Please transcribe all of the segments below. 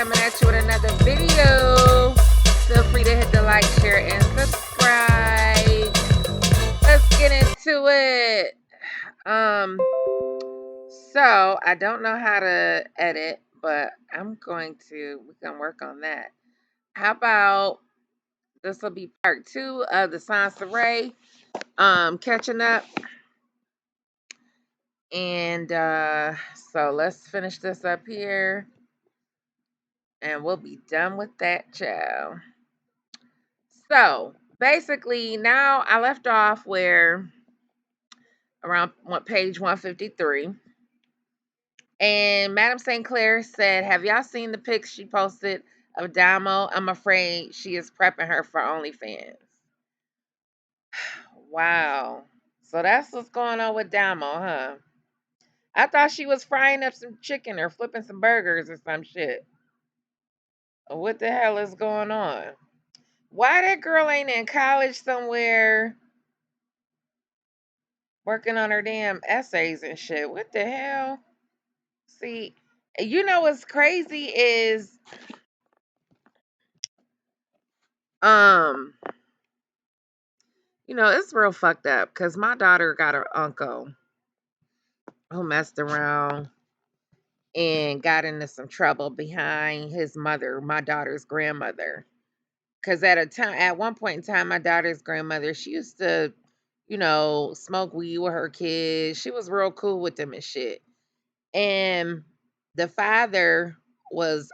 coming at you with another video. Feel free to hit the like, share, and subscribe. Let's get into it. Um, so I don't know how to edit, but we're gonna work on that. How about this will be part 2 of the Soncerae catching up. And so let's finish this up here. And we'll be done with that, child. So basically, now I left off where around page 153. And Madam St. Clair said, have y'all seen the pics she posted of Damo? I'm afraid she is prepping her for OnlyFans. Wow. So that's what's going on with Damo, huh? I thought she was frying up some chicken or flipping some burgers or some shit. What the hell is going on? Why that girl ain't in college somewhere working on her damn essays and shit? What the hell? See, you know what's crazy is um it's real fucked up because my daughter got her uncle who messed around and got into some trouble behind his mother, my daughter's grandmother. Because at one point in time, my daughter's grandmother, she used to, smoke weed with her kids. She was real cool with them and shit. And the father was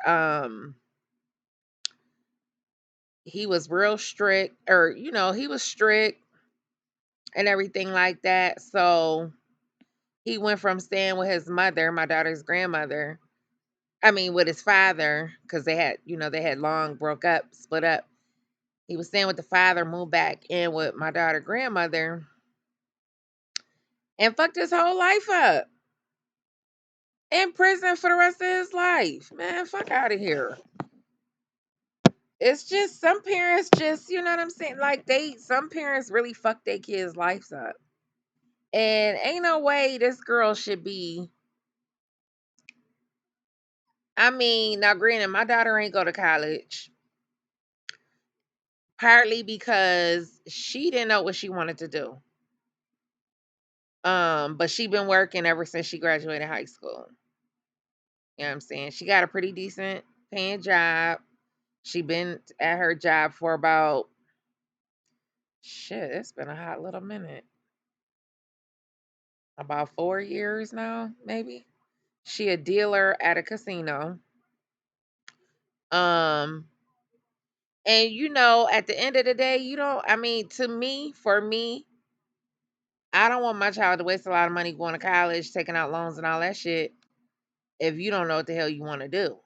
he was real strict, or he was strict and everything like that. So he went from staying with his mother, my daughter's grandmother, with his father, because they had long broke up, split up. He was staying with the father, moved back in with my daughter grandmother, and fucked his whole life up. In prison for the rest of his life. Man, fuck out of here. It's just some parents just, you know what I'm saying? Like some parents really fuck their kids' lives up. And ain't no way this girl should be. Now granted, my daughter ain't go to college. Partly because she didn't know what she wanted to do. But she been working ever since she graduated high school. You know what I'm saying? She got a pretty decent paying job. She been at her job for about shit, it's been a hot little minute. About 4 years now, maybe. She a dealer at a casino. Um, and at the end of the day, for me, I don't want my child to waste a lot of money going to college, taking out loans and all that shit if you don't know what the hell you want to do.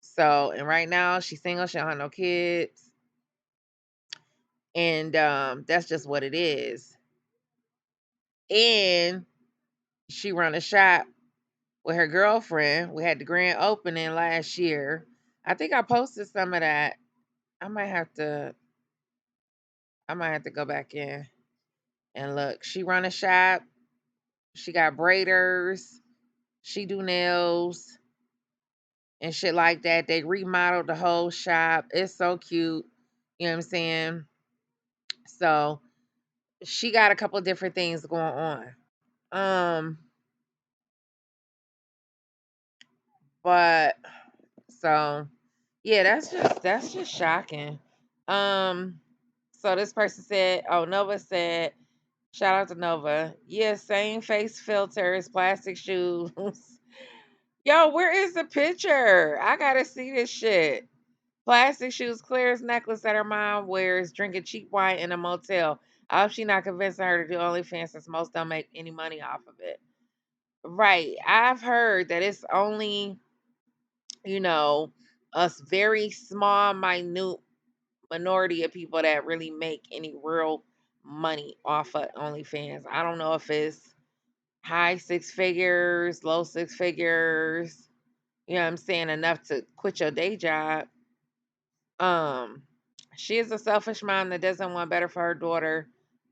So, and right now she's single, she don't have no kids. And that's just what it is. And she run a shop with her girlfriend. We had the grand opening last year. I think I posted some of that. I might have to go back in and look. She run a shop. She got braiders. She do nails and shit like that. They remodeled the whole shop. It's so cute. You know what I'm saying? So she got a couple different things going on. Um, but so yeah, that's just shocking. Um, so this person said, oh, Nova said, shout out to Nova. Yeah, same face filters, plastic shoes. Yo, where is the picture? I gotta see this shit. Plastic shoes, Claire's necklace that her mom wears, drinking cheap wine in a motel. I hope she not convincing her to do OnlyFans since most don't make any money off of it. Right. I've heard that it's only, you know, a very small, minute minority of people that really make any real money off of OnlyFans. I don't know if it's high six figures, low six figures, you know what I'm saying, enough to quit your day job. Um, she is a selfish mom that doesn't want better for her daughter.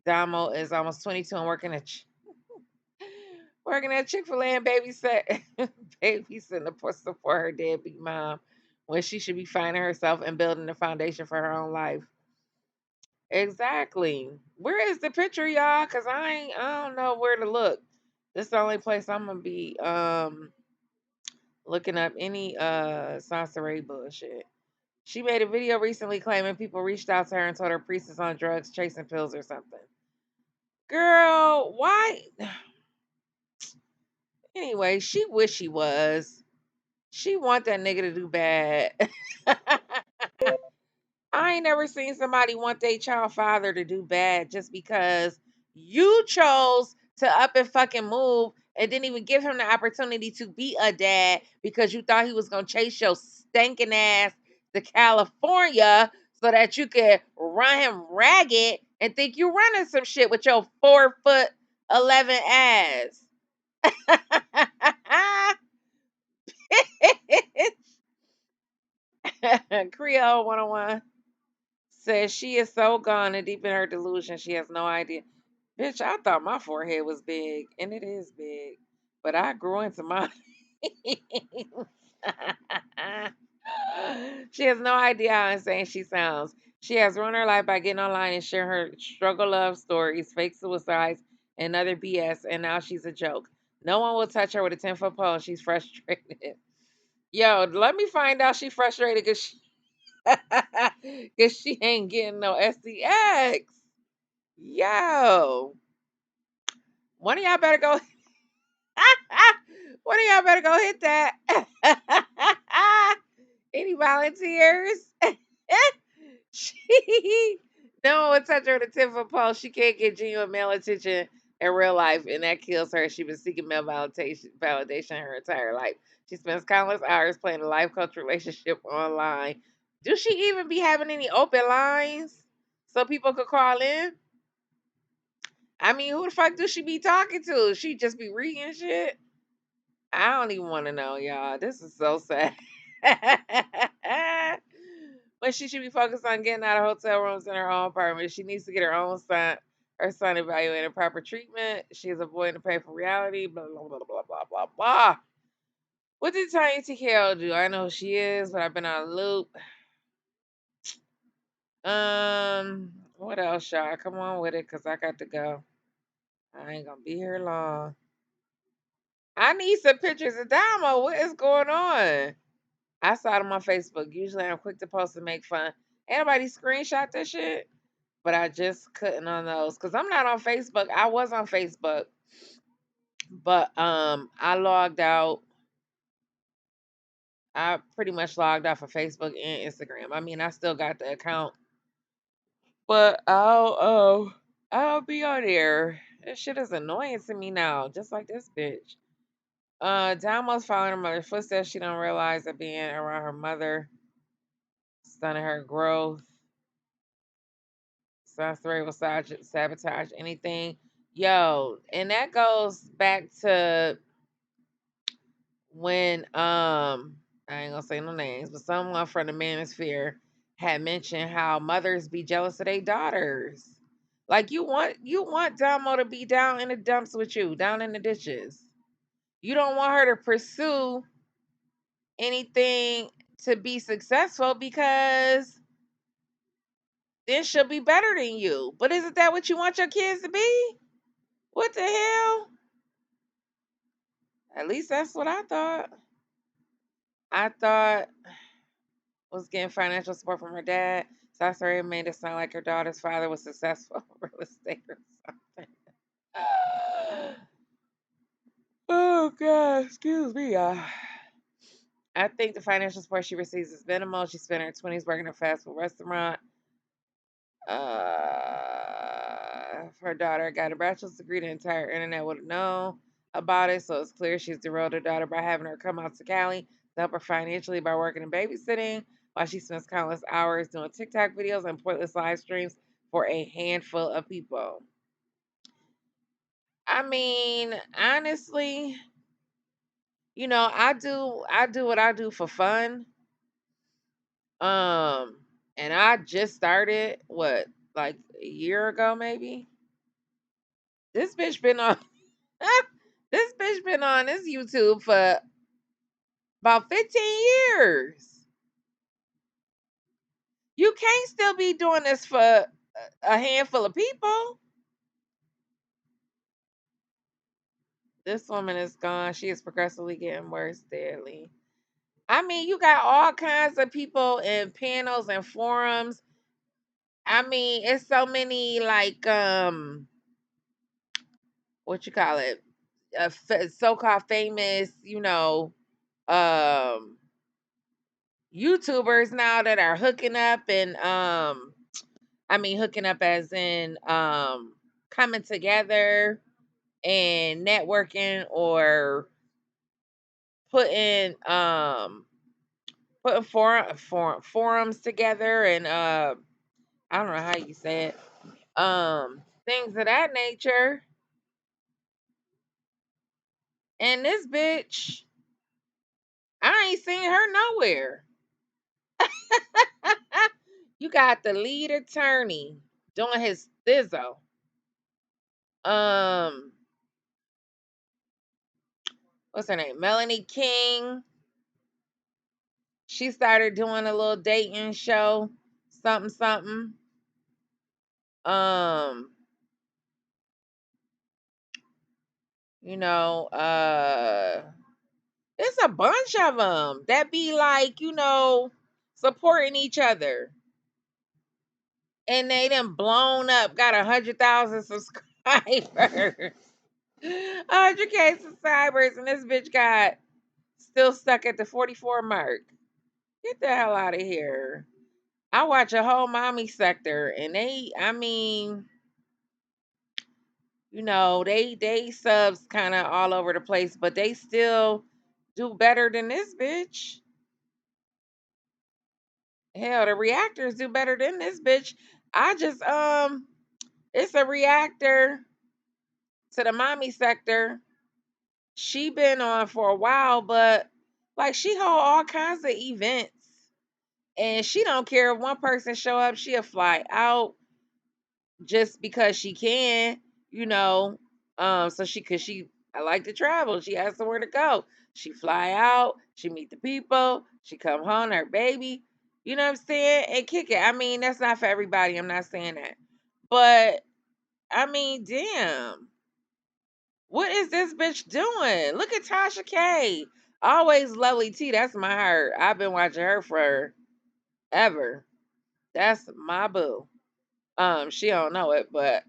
Damo is almost 22 and Working at Chick-fil-A and babysitting the pussy for her deadbeat mom when she should be finding herself and building the foundation for her own life. Exactly. Where is the picture, y'all? Cause I don't know where to look. This is the only place I'm gonna be looking up any Soncerae bullshit. She made a video recently claiming people reached out to her and told her priest is on drugs, chasing pills or something. Girl, why? Anyway, she wish she was. She want that nigga to do bad. I ain't never seen somebody want their child father to do bad just because you chose to up and fucking move and didn't even give him the opportunity to be a dad because you thought he was gonna chase your stinking ass to California so that you could run him ragged and think you running some shit with your 4'11" ass. Creole 101 says she is so gone and deep in her delusion she has no idea. Bitch, I thought my forehead was big, and it is big, but I grew into mine. She has no idea how insane she sounds. She has ruined her life by getting online and sharing her struggle love stories, fake suicides, and other BS, and now she's a joke. No one will touch her with a 10-foot pole, and she's frustrated. Yo, let me find out she frustrated because cause she ain't getting no SDX. Yo, one of y'all better go. One of y'all better go hit that. Any volunteers? She no one would touch her with a 10-foot pole. She can't get genuine male attention in real life, and that kills her. She's been seeking male validation her entire life. She spends countless hours playing a life coach relationship online. Do she even be having any open lines so people could call in? I mean, who the fuck do she be talking to? She just be reading shit. I don't even want to know, y'all. This is so sad. But she should be focused on getting out of hotel rooms in her own apartment. She needs to get her son evaluated proper treatment. She is avoiding the painful reality. Blah blah blah blah blah blah blah. What did Tiny TKO do? I know who she is, but I've been on a loop. What else, y'all? Come on with it, cause I got to go. I ain't gonna be here long. I need some pictures of Damo. What is going on? I saw them on Facebook. Usually I'm quick to post and make fun. Anybody screenshot this shit? But I just couldn't on those. Because I'm not on Facebook. I was on Facebook. But I logged out. I pretty much logged off of Facebook and Instagram. I mean, I still got the account. But I'll be on there. This shit is annoying to me now. Just like this bitch. Damo's following her mother's footsteps. She don't realize that being around her mother stunning her growth. Soncerae will sabotage anything. Yo, and that goes back to when I ain't gonna say no names, but someone from the manosphere had mentioned how mothers be jealous of their daughters. Like you want Damo to be down in the dumps with you, down in the ditches. You don't want her to pursue anything to be successful because then she'll be better than you. But isn't that what you want your kids to be? What the hell? At least that's what I thought. I thought was getting financial support from her dad. Sasori made it sound like her daughter's father was successful in real estate or something. Oh God, excuse me, y'all. I think the financial support she receives is minimal. She spent her 20s working at a fast food restaurant. If her daughter got a bachelor's degree, the entire internet would have known about it. So it's clear she's derailed her daughter by having her come out to Cali to help her financially by working and babysitting while she spends countless hours doing TikTok videos and pointless live streams for a handful of people. I mean, honestly, I do what I do for fun. Um, and I just started like a year ago maybe. This bitch been on This bitch been on this YouTube for about 15 years. You can't still be doing this for a handful of people. This woman is gone. She is progressively getting worse daily. I mean, you got all kinds of people in panels and forums. I mean, it's so many like what you call it, so-called famous, um YouTubers now that are hooking up and I mean hooking up as in coming together and networking or putting forums together and I don't know how you say it. Things of that nature. And this bitch, I ain't seen her nowhere. You got the lead attorney doing his thizzo. Um, what's her name? Melanie King. She started doing a little dating show, something, something. Um, you know, it's a bunch of them that be like, supporting each other. And they done blown up, got 100,000 subscribers. 100K subscribers, and this bitch got still stuck at the 44 mark. Get the hell out of here. I watch a whole mommy sector, and I mean, they subs kind of all over the place, but they still do better than this bitch. Hell, the reactors do better than this bitch. I just it's a reactor to the mommy sector. She been on for a while, but like she hold all kinds of events, and she don't care if one person show up. She'll fly out just because she can, you know. So cause she I like to travel. She has somewhere to go. She fly out. She meet the people. She come home, her baby. You know what I'm saying? And kick it. I mean, that's not for everybody. I'm not saying that, but I mean, damn. What is this bitch doing? Look at Tasha K. Always lovely T. That's my heart. I've been watching her for ever. That's my boo. She don't know it, but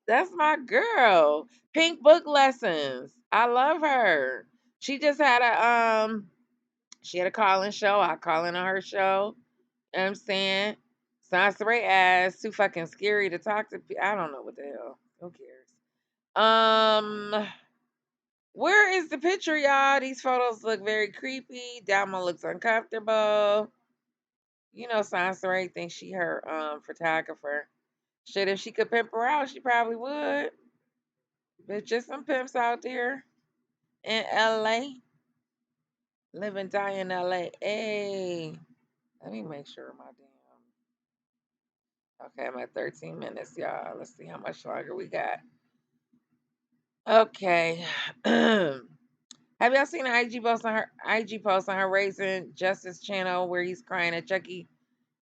that's my girl. Pink Book Lessons. I love her. She just had a call-in show. I call in on her show. You know what I'm saying? Soncerae ass, too fucking scary to talk to. I don't know what the hell. Who cares? Where is the picture, y'all? These photos look very creepy. Dalma looks uncomfortable. You know, Soncerae thinks she her photographer. Shit, if she could pimp her out, she probably would. There's just some pimps out there in LA. Live and die in LA. Hey. Let me make sure my damn. Okay, I'm at 13 minutes, y'all. Let's see how much longer we got. Okay. Have y'all seen an IG post on her Raising Justice channel where he's crying at Chuck E.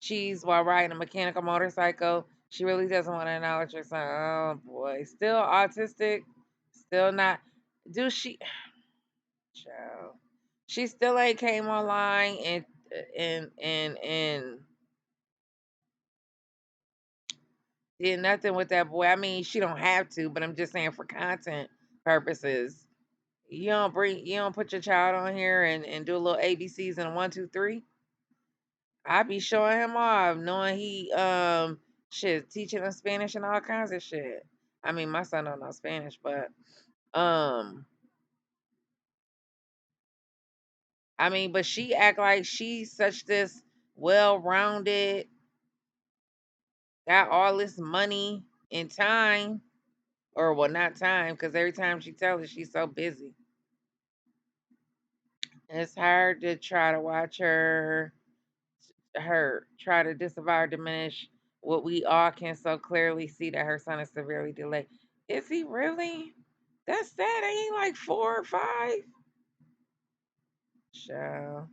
Cheese while riding a mechanical motorcycle? She really doesn't want to acknowledge her son. Oh boy, still autistic, still not. Do she? Child, she still ain't came online and did nothing with that boy. I mean, she don't have to, but I'm just saying for content purposes. You don't put your child on here and do a little ABCs and a 1, 2, 3. I be showing him off, knowing he shit, teaching him Spanish and all kinds of shit. I mean, my son don't know Spanish, but um, I mean, but she act like she's such this well-rounded, got all this money and time, or well, not time, because every time she tells us she's so busy. It's hard to try to watch her try to disavow or diminish what we all can so clearly see that her son is severely delayed. Is he really? That's sad. Ain't he like 4 or 5? Child.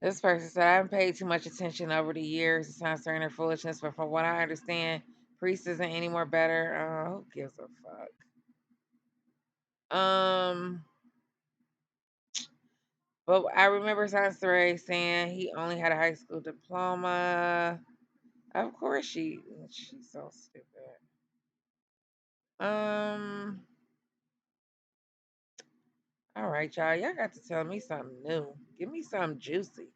This person said, I haven't paid too much attention over the years to Soncerae and her foolishness, but from what I understand, Priest isn't any more better. Who gives a fuck? But I remember Soncerae saying he only had a high school diploma. Of course she's so stupid. All right, y'all. Y'all got to tell me something new. Give me something juicy.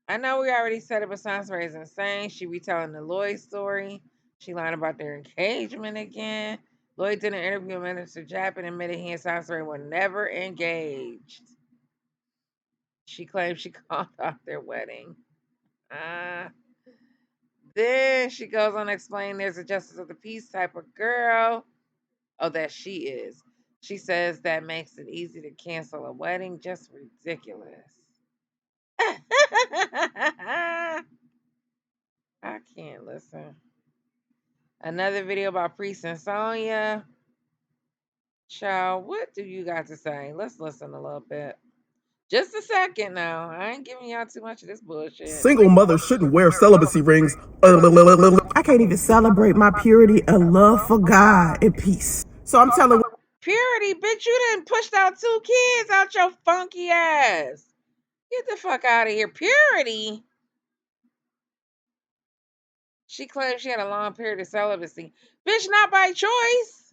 I know we already said it, but Soncerae is insane. She retelling the Lloyd story. She lied about their engagement again. Lloyd did an interview with Minister Japp and admitted he and Soncerae were never engaged. She claims she called off their wedding. Then she goes on to explain there's a justice of the peace type of girl. Oh, that she is. She says that makes it easy to cancel a wedding. Just ridiculous. I can't listen. Another video about Priest and Sonya. Child, what do you got to say? Let's listen a little bit. Just a second now. I ain't giving y'all too much of this bullshit. Single mothers shouldn't wear celibacy rings. I can't even celebrate my purity and love for God and peace. So I'm telling Purity, bitch, you done pushed out 2 kids out your funky ass. Get the fuck out of here. Purity? She claimed she had a long period of celibacy. Bitch, not by choice.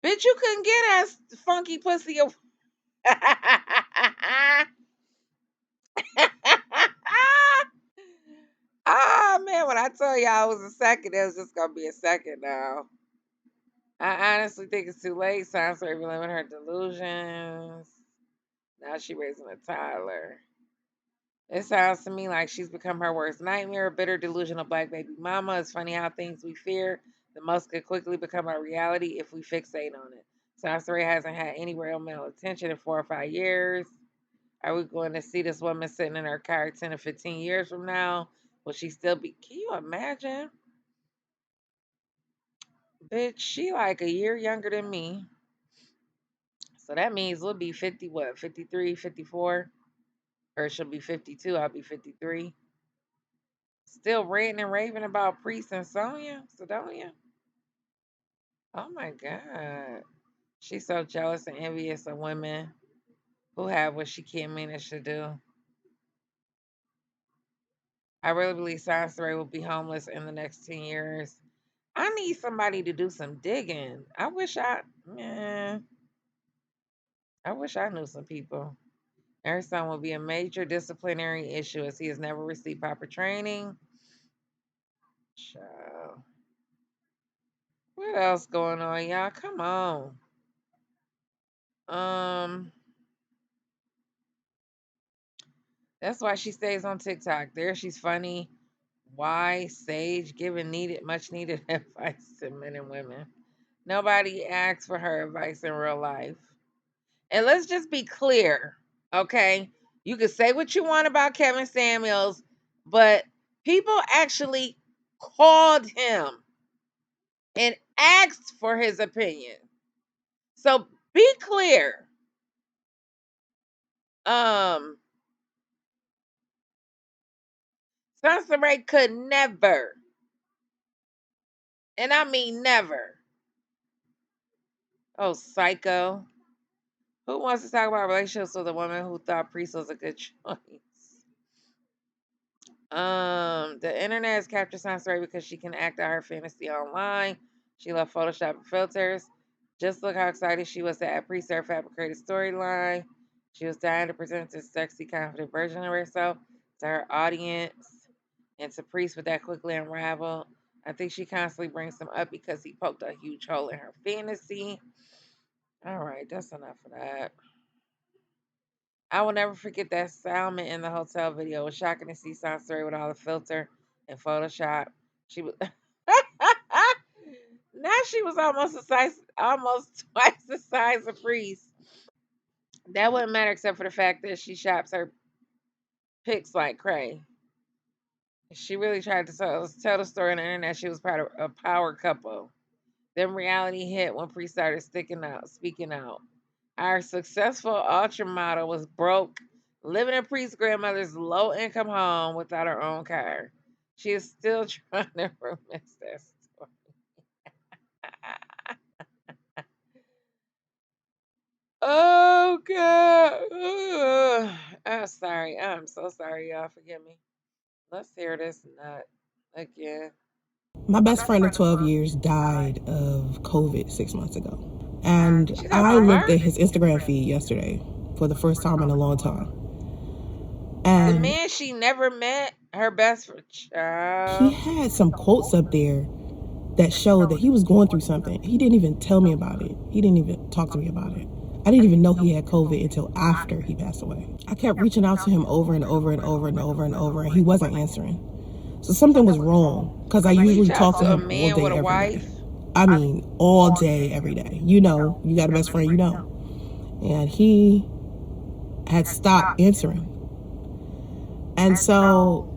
Bitch, you couldn't get ass funky pussy. Ah, man, when I tell y'all it was a second, it was just going to be a second now. I honestly think it's too late. Soncerae reliving her delusions. Now she raising a toddler. It sounds to me like she's become her worst nightmare, a bitter, delusional black baby mama. It's funny how things we fear the most could quickly become our reality if we fixate on it. Soncerae hasn't had any real male attention in 4 or 5 years. Are we going to see this woman sitting in her car 10 or 15 years from now? Will she still be? Can you imagine? Bitch, she like a year younger than me. So that means we'll be 50, what, 53, 54? Or she'll be 52, I'll be 53. Still ranting and raving about Priest and Sodonia. Oh my God. She's so jealous and envious of women who have what she can't manage to do. I really believe Soncerae will be homeless in the next 10 years. I need somebody to do some digging. Man, I wish I knew some people. Her son will be a major disciplinary issue as he has never received proper training. Child. What else going on, y'all? Come on. That's why she stays on TikTok. There she's funny, wise, sage, giving much needed advice to men and women. Nobody asks for her advice in real life. And let's just be clear, okay? You can say what you want about Kevin Samuels, but people actually called him and asked for his opinion. So be clear. Soncerae could never, and I mean never. Oh, psycho. Who wants to talk about relationships with a woman who thought Priest was a good choice? The internet has captured Soncerae because she can act out her fantasy online. She loved Photoshop and filters. Just look how excited she was to add Priest to her fabricated storyline. She was dying to present this sexy, confident version of herself to her audience and to Priest, but that quickly unraveled. I think she constantly brings him up because he poked a huge hole in her fantasy. All right, that's enough of that. I will never forget that Salmon in the hotel video. It was shocking to see Soncerae with all the filter and Photoshop. She was now she was almost twice the size of Priest. That wouldn't matter except for the fact that she shops her pics like cray. She really tried to tell the story on the internet. She was part of a power couple. Then reality hit when Priest started speaking out. Our successful ultra model was broke, living in Priest's grandmother's low income home without her own car. She is still trying to romance that story. Oh God. Ugh. I'm sorry. I'm so sorry, y'all. Forgive me. Let's hear this nut again. My best friend of 12 years died of COVID 6 months ago. And She talking I about looked her? at his Instagram feed yesterday for the first time in a long time. The And man she never met, her best friend. he Child. had some quotes up there that showed that he was going through something. He didn't even tell me about it. He didn't even talk to me about it. I didn't even know he had COVID until after he passed away. I kept reaching out to him over and over and over and over and over, and he wasn't answering. So something was wrong because I Reach usually out talk to to a him all man with day, a every day. wife. I mean, all day, every day. You know, you got a best friend, you know. And he had stopped answering. And so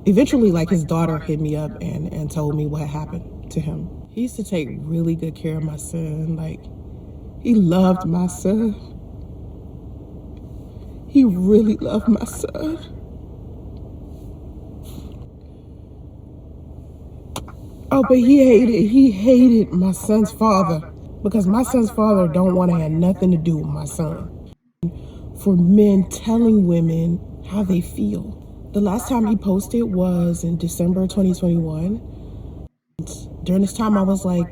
eventually, like, his daughter hit me up and told me what happened to him. He used to take really good care of my son. Like, he loved my son. He really loved my son. Oh, but he hated my son's father because my son's father don't want to have nothing to do with my son. For men telling women how they feel. The last time he posted was in December 2021. During this time, I was like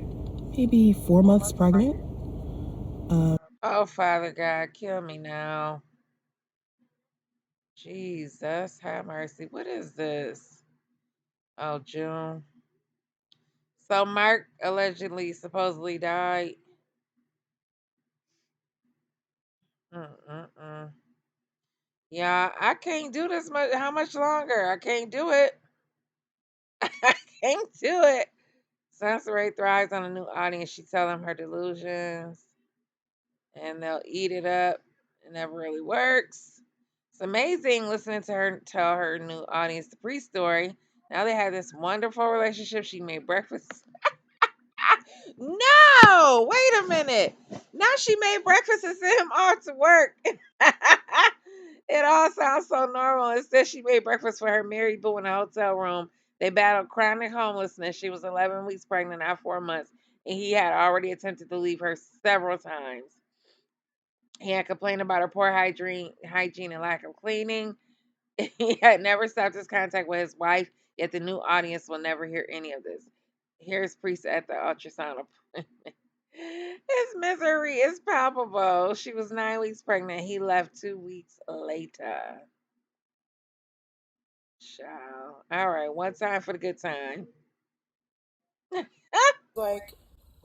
maybe 4 months pregnant. Oh, Father God, kill me now. Jesus, have mercy. What is this? Oh, June. So Mark allegedly, supposedly died. Mm-mm-mm. Yeah, I can't do this much. How much longer? I can't do it. I can't do it. Soncerae thrives on a new audience. She tell them her delusions, and they'll eat it up. It never really works. It's amazing listening to her tell her new audience the pre story. Now they have this wonderful relationship. She made breakfast. No, wait a minute. Now she made breakfast and sent him off to work. It all sounds so normal. Instead, she made breakfast for her married boo in a hotel room. They battled chronic homelessness. She was 11 weeks pregnant, not 4 months, and he had already attempted to leave her several times. He had complained about her poor hygiene and lack of cleaning. He had never stopped his contact with his wife, yet the new audience will never hear any of this. Here's Priest at the ultrasound appointment. His misery is palpable. She was 9 weeks pregnant. He left 2 weeks later. Child. All right, one time for the good time. Like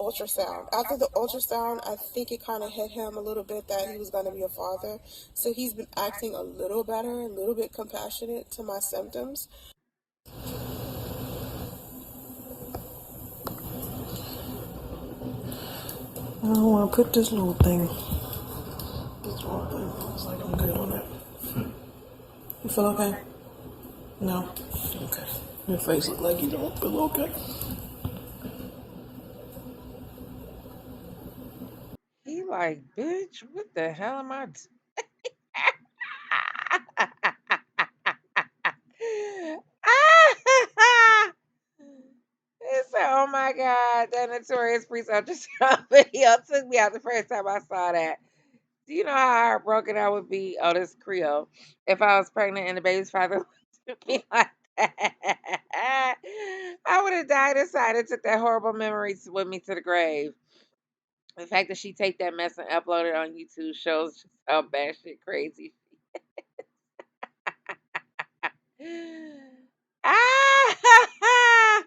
ultrasound. After the ultrasound, I think it kind of hit him a little bit that he was going to be a father. So he's been acting a little better, a little bit compassionate to my symptoms. I don't want to put this little thing. This little thing. Looks like I'm good on it. You feel okay? No? Okay. Your face look like you don't feel okay. He like, bitch, what the hell am I He said, "Oh my God, that notorious priest ultrasound video took me out the first time I saw that. Do you know how heartbroken I would be? Oh, this Creole. If I was pregnant and the baby's father looked at me like that, I would have died inside and took that horrible memories with me to the grave. The fact that she take that mess and upload it on YouTube shows just how batshit crazy. Ah!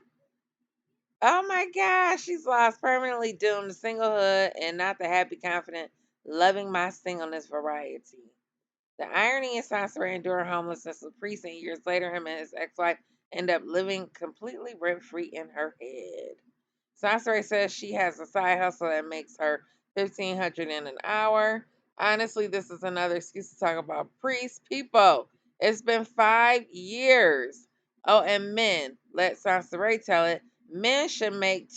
Oh my gosh, she's lost permanently doomed to singlehood and not the happy, confident, loving my singleness variety. The irony is Sansa endured homelessness with Priest, and years later, him and his ex-wife end up living completely rent-free in her head. Soncerae says she has a side hustle that makes her 1,500 in an hour. Honestly, this is another excuse to talk about Priest. People, it's been 5 years. Oh, and men, let Soncerae tell it, men should make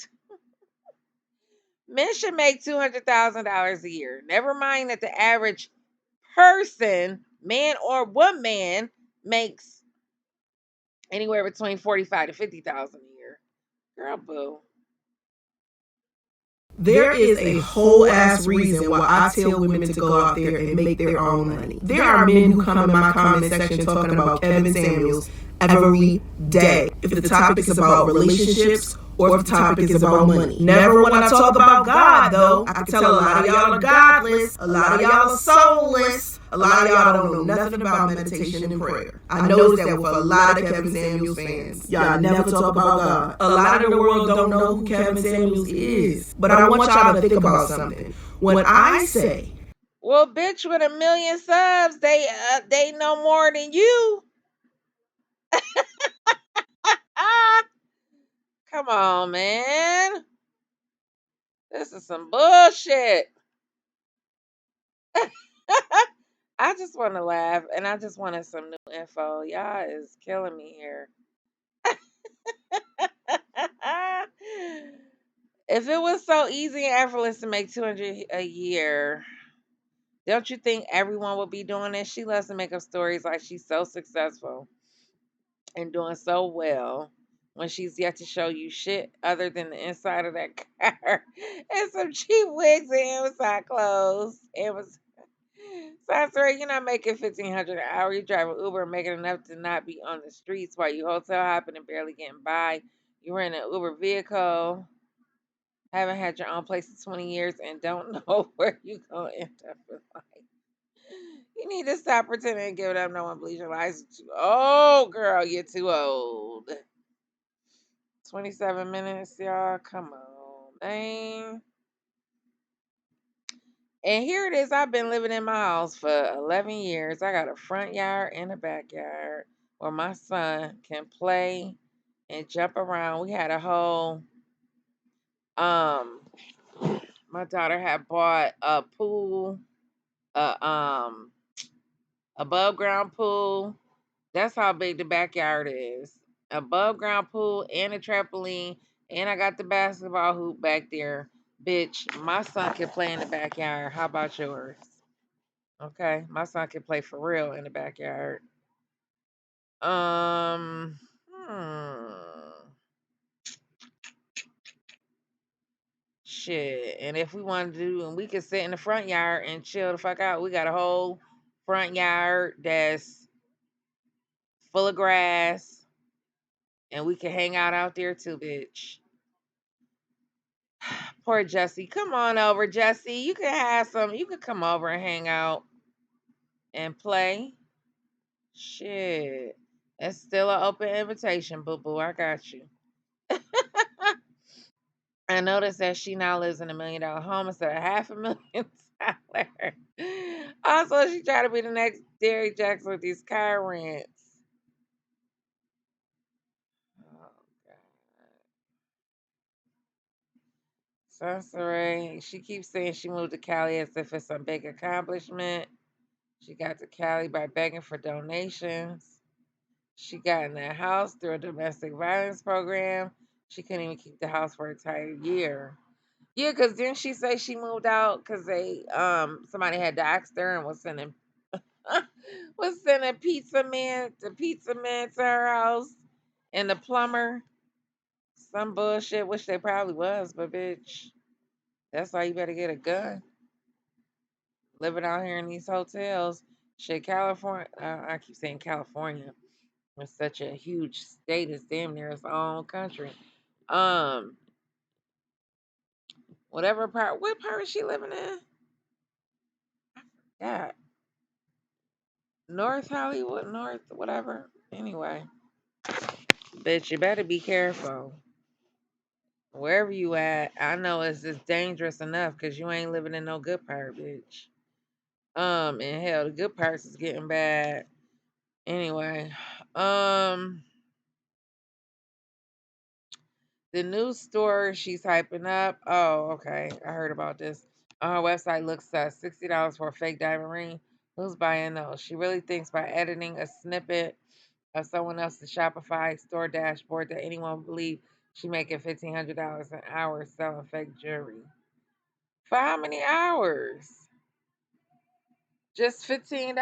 Men should make $200,000 a year. Never mind that the average person, man or woman, makes anywhere between 45 to 50,000 a year. Girl, boo. There is a whole ass reason why I tell women to go out there and make their own money. There are men who come in my comment section talking about Kevin Samuels every day. If the topic is about relationships or if the topic is about money. Never when I talk about God, though. I can tell a lot of y'all are godless, a lot of y'all are soulless, a lot of y'all don't know nothing about meditation and prayer. I noticed that with a lot of Kevin Samuels fans. Y'all never talk about God. A lot of the world don't know who Kevin Samuels is. But I want y'all to think about something. When I say, Well, bitch, with 1 million subs, they know more than you. Ah, come on, man. This is some bullshit. I just want to laugh and I just wanted some new info. Y'all is killing me here. If it was so easy and effortless to make 200 a year, don't you think everyone would be doing this? She loves to make up stories like she's so successful and doing so well when she's yet to show you shit other than the inside of that car and some cheap wigs and Amazon clothes. Amazon. Soncerae, you're not making 1,500 an hour. You drive an Uber and making enough to not be on the streets while you hotel hopping and barely getting by. You rent an Uber vehicle, haven't had your own place in 20 years, and don't know where you gonna end up in life. You need to stop pretending and give it up. No one believes your lies. Oh, girl, you're too old. 27 minutes, y'all. Come on, man. And here it is. I've been living in my house for 11 years. I got a front yard and a backyard where my son can play and jump around. We had a whole um my daughter had bought a pool, a above ground pool. That's how big the backyard is. Above ground pool and a trampoline, and I got the basketball hoop back there. Bitch, my son can play in the backyard. How about yours? Okay, my son can play for real in the backyard. Um, hmm, shit. And if we want to do, and we can sit in the front yard and chill the fuck out. We got a whole front yard that's full of grass, and we can hang out there too, bitch. Poor Jesse. Come on over, Jesse. You can have some. You can come over and hang out and play. Shit. It's still an open invitation, boo boo. I got you. I noticed that she now lives in $1 million home instead of $500,000. Also, she tried to be the next Derrick Jackson with these car rents. Oh, God. Soncerae, she keeps saying she moved to Cali as if it's some big accomplishment. She got to Cali by begging for donations. She got in that house through a domestic violence program. She couldn't even keep the house for an entire year. Yeah, because didn't she say she moved out because somebody had doxed her and was sending was sending pizza man to her house and the plumber. Some bullshit, which they probably was, but bitch, that's why you better get a gun. Living out here in these hotels. Shit, California, I keep saying California. It's such a huge state. It's damn near its own country. Um, whatever part, what part is she living in? Yeah, North Hollywood, North, whatever. Anyway, bitch, you better be careful. Wherever you at, I know it's just dangerous enough because you ain't living in no good part, bitch. And hell, the good parts is getting bad. Anyway, um, the new store she's hyping up. Oh, okay. I heard about this. On her website looks $60 for a fake diamond ring. Who's buying those? She really thinks by editing a snippet of someone else's Shopify store dashboard that anyone would believe she making $1,500 an hour selling fake jewelry. For how many hours? Just $15 an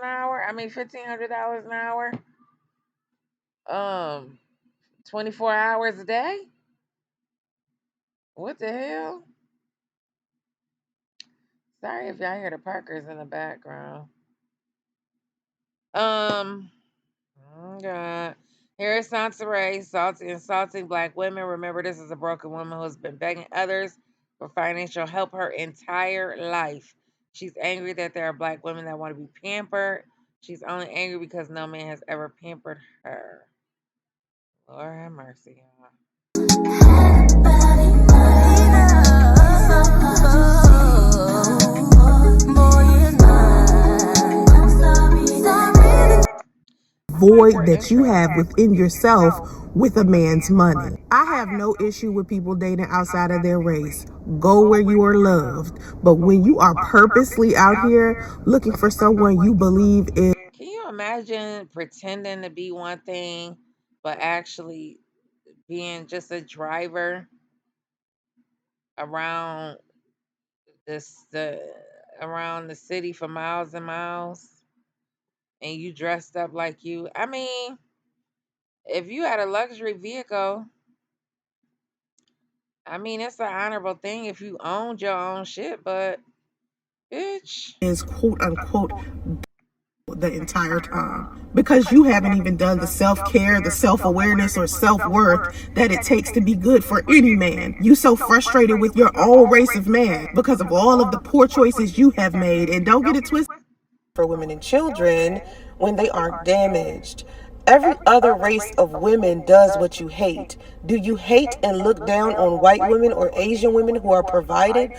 hour? I mean $1,500 an hour? Um, 24 hours a day? What the hell? Sorry if y'all hear the Parkers in the background. Um, oh God. Here is Soncerae, insulting black women. Remember, this is a broken woman who has been begging others for financial help her entire life. She's angry that there are black women that want to be pampered. She's only angry because no man has ever pampered her. Lord have mercy, y'all. Void Super that you intro. have within yourself with a man's money. I have no issue with people dating outside of their race. Go where you are loved. But when you are purposely out here looking for someone you believe is Can you imagine pretending to be one thing, but actually being just a driver around the around the city for miles and miles, and you dressed up like you? I mean, if you had a luxury vehicle, I mean, it's an honorable thing if you owned your own shit, but bitch. quote unquote the entire time because you haven't even done the self-care, the self-awareness or self-worth that it takes to be good for any man. You so frustrated with your own race of man because of all of the poor choices you have made. And don't get it twisted, for women and children when they aren't damaged. Every other race of women does what you hate. Do you hate and look down on white women or Asian women who are provided?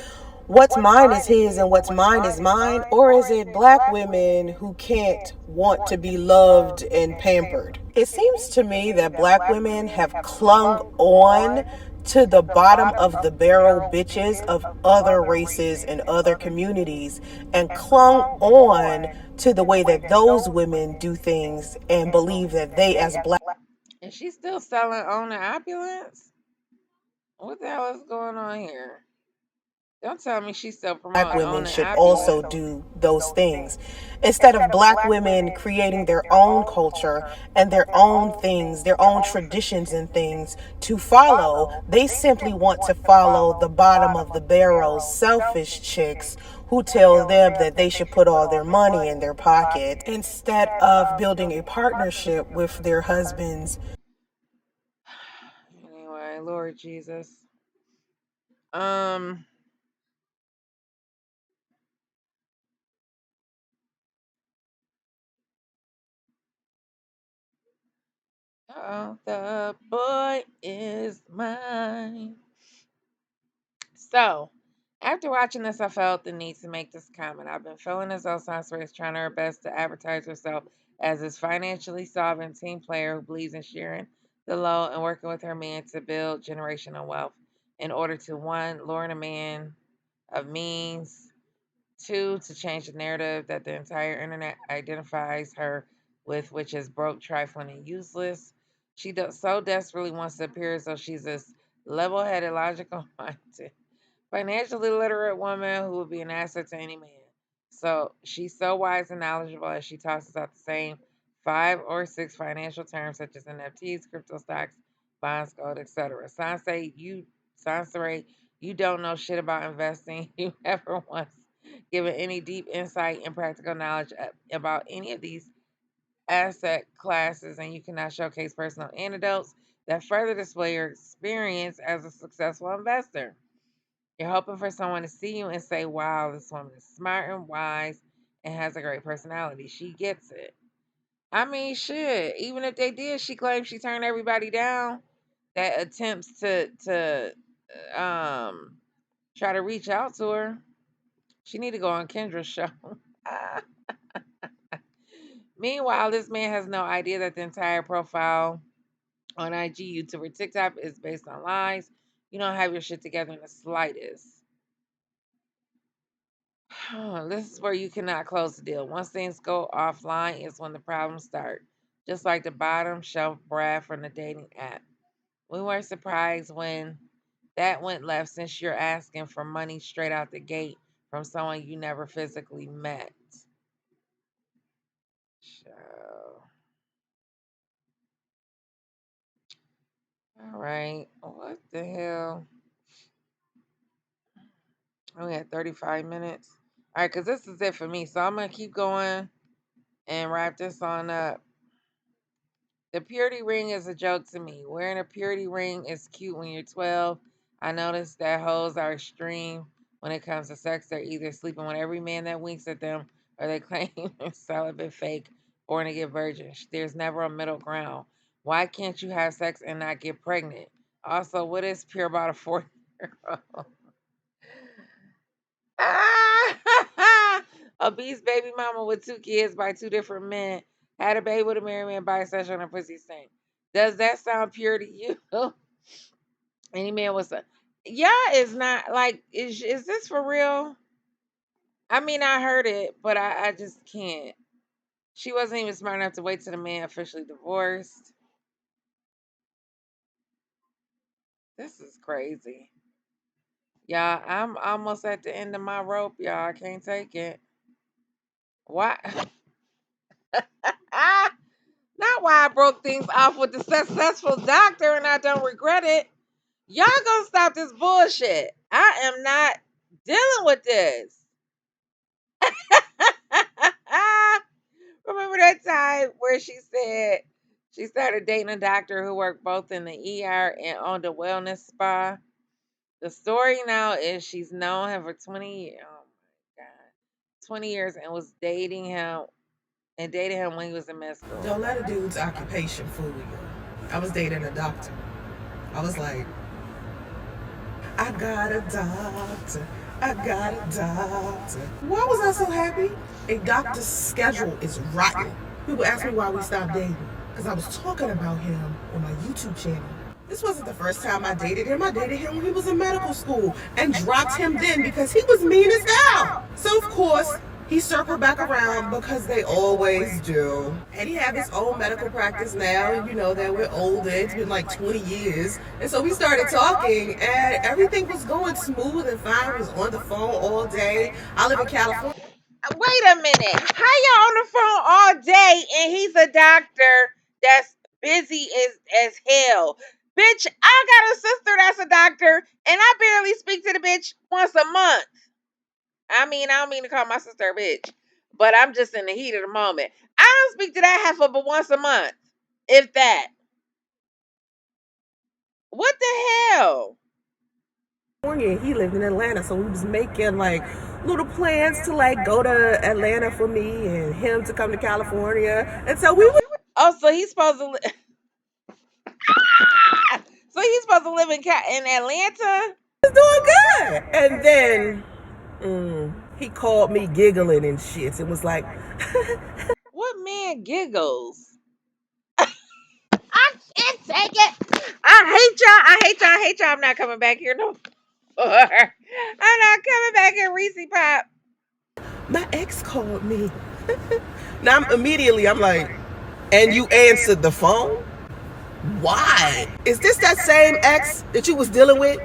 What's mine is his and what's mine is mine? Or is it black women who can't want to be loved and pampered? It seems to me that black women have clung on to the bottom of the barrel bitches of other races and other communities and clung on to the way that those women do things and believe that they as black Is she still selling on the opulence? What the hell is going on here? Don't tell me she's still promoting on women the should also opulence. do those things. Instead of black women creating their own culture and their own things, their own traditions and things to follow, they simply want to follow the bottom of the barrel selfish chicks who tell them that they should put all their money in their pocket instead of building a partnership with their husbands. Anyway, Lord Jesus. Um, oh, the boy is mine. So, after watching this, I felt the need to make this comment. I've been feeling as though Soncerae is trying her best to advertise herself as this financially solvent team player who believes in sharing the load and working with her man to build generational wealth in order to one, lure in a man of means, two, to change the narrative that the entire internet identifies her with, which is broke, trifling, and useless. She so desperately wants to appear as though she's this level headed, logical minded, financially literate woman who would be an asset to any man. So she's so wise and knowledgeable as she tosses out the same 5 or 6 financial terms such as NFTs, crypto stocks, bonds, gold, etc. Soncerae, you don't know shit about investing. You never once given any deep insight and practical knowledge about any of these asset classes, and you cannot showcase personal anecdotes that further display your experience as a successful investor. You're hoping for someone to see you and say, wow, this woman is smart and wise and has a great personality. She gets it. I mean, shit. Even if they did, she claims she turned everybody down that attempts to um try to reach out to her. She need to go on Kendra's show. Meanwhile, this man has no idea that the entire profile on IG, YouTube, or TikTok is based on lies. You don't have your shit together in the slightest. This is where you cannot close the deal. Once things go offline is when the problems start. Just like the bottom shelf Brad from the dating app. We weren't surprised when That went left since you're asking for money straight out the gate from someone you never physically met. So, all right. What the hell? We had 35 minutes. All right, because this is it for me. So I'm going to keep going and wrap this on up. The purity ring is a joke to me. Wearing a purity ring is cute when you're 12. I noticed that hoes are extreme when it comes to sex. They're either sleeping with every man that winks at them or they claim they're celibate, fake, born again virgins. There's never a middle ground. Why can't you have sex and not get pregnant? Also, what is pure about a 40-year-old? Ah! Obese baby mama with 2 kids by 2 different men. Had a baby with a married man, bisexual, and a pussy stink. Does that sound pure to you? Any man was a yeah, is not like is this for real? I mean, I heard it, but I just can't. She wasn't even smart enough to wait till the man officially divorced. This is crazy. Y'all, I'm almost at the end of my rope, y'all. I can't take it. Why? Not why I broke things off with the successful doctor and I don't regret it. Y'all gonna stop this bullshit. I am not dealing with this. Remember that time where she said she started dating a doctor who worked both in the ER and owned a wellness spa? The story now is she's known him for 20 years. Oh my God. 20 years and was dating him when he was in med school. Don't let a dude's occupation fool you. I was dating a doctor. I was like, I got a doctor. I got a doctor. Why was I so happy? A doctor's schedule is rotten. People ask me why we stopped dating. Because I was talking about him on my YouTube channel. This wasn't the first time I dated him. I dated him when he was in medical school and dropped him then because he was mean as hell. So, of course, he circled back around because they always do. And he had his own medical practice now. You know that we're older. It's been like 20 years. And so we started talking and everything was going smooth and fine. We was on the phone all day. I live in California. Wait a minute. How y'all on the phone all day and he's a doctor that's busy as hell? Bitch, I got a sister that's a doctor and I barely speak to the bitch once a month. I mean, I don't mean to call my sister a bitch, but I'm just in the heat of the moment. I don't speak to that heifer but once a month, if that. What the hell? He lived in Atlanta, so we was making like little plans to like go to Atlanta for me and him to come to California. And so we were Oh, so he's supposed to so he's supposed to live in Atlanta? doing good. And then he called me giggling and shit. It was like, What man giggles? I can't take it. I hate y'all. I hate y'all. I hate y'all. I'm not coming back here no more. I'm not coming back here, Reese Pop. my ex called me. Now I'm like, and you answered the phone? Why? Is this that same ex that you was dealing with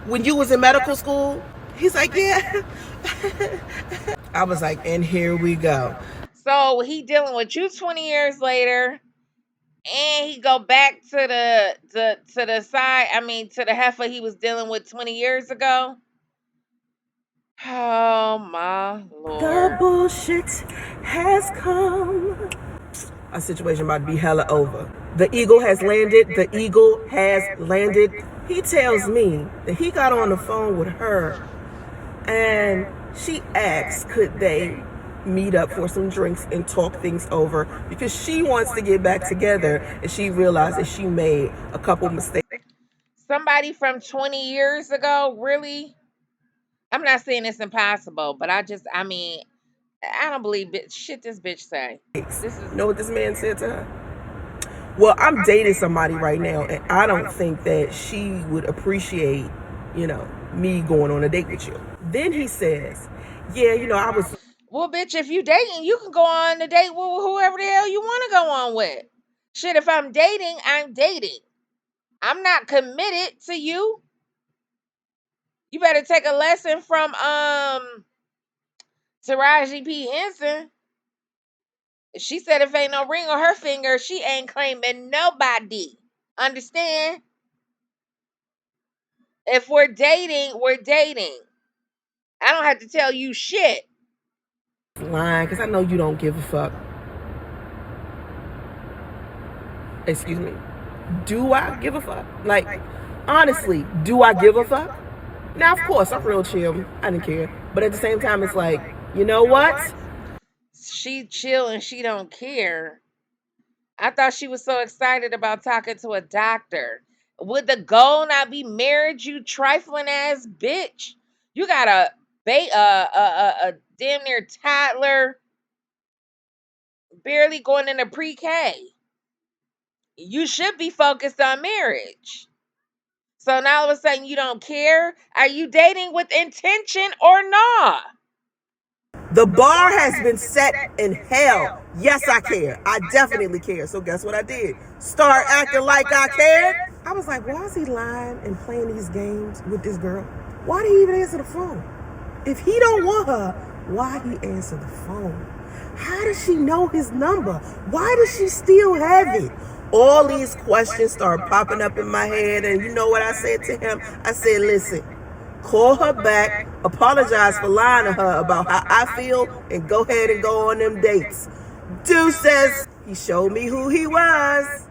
when you was in medical school? He's like, yeah. I was like, and here we go. So he dealing with you 20 years later, and he go back to the side. I mean, to the heifer he was dealing with 20 years ago. Oh my The lord! bullshit has come. A situation about to be hella over. The eagle has landed. The eagle has landed. He tells me that he got on the phone with her and she asked could they meet up for some drinks and talk things over because she wants to get back together and she realized that she made a couple mistakes. Somebody from 20 years ago, really? I'm not saying it's impossible, but I mean, I don't believe shit this bitch say. This is You know what this man said to her? Well, I'm dating somebody right now and I don't think that she would appreciate, me going on a date with you. Then he says, yeah, I was well, bitch. If you dating, you can go on a date with whoever the hell you want to go on with. Shit, if I'm dating, I'm dating. I'm not committed to you. You better take a lesson from Taraji P. Henson. She said if ain't no ring on her finger, she ain't claiming nobody. Understand? If we're dating, we're dating. I don't have to tell you shit. Lying, because I know you don't give a fuck. Excuse me. Do I give a fuck? Like, honestly, do I give a fuck? Now, of course, I'm real chill. I didn't care. But at the same time, it's like, you know what? She chill and she don't care. I thought she was so excited about talking to a doctor. Would the goal not be marriage, you trifling ass bitch? You got a damn near toddler, barely going into pre-K. You should be focused on marriage. So now all of a sudden you don't care? Are you dating with intention or not? The bar has been set in hell. Yes, I care. I definitely care. So guess what I did? Start acting like I cared. I was like, why is he lying and playing these games with this girl? Why did he even answer the phone? If he don't want her, why he answer the phone? How does she know his number? Why does she still have it? All these questions start popping up in my head, and you know what I said to him? I said, listen, call her back, apologize for lying to her about how I feel, and go ahead and go on them dates. Deuces. He showed me who he was.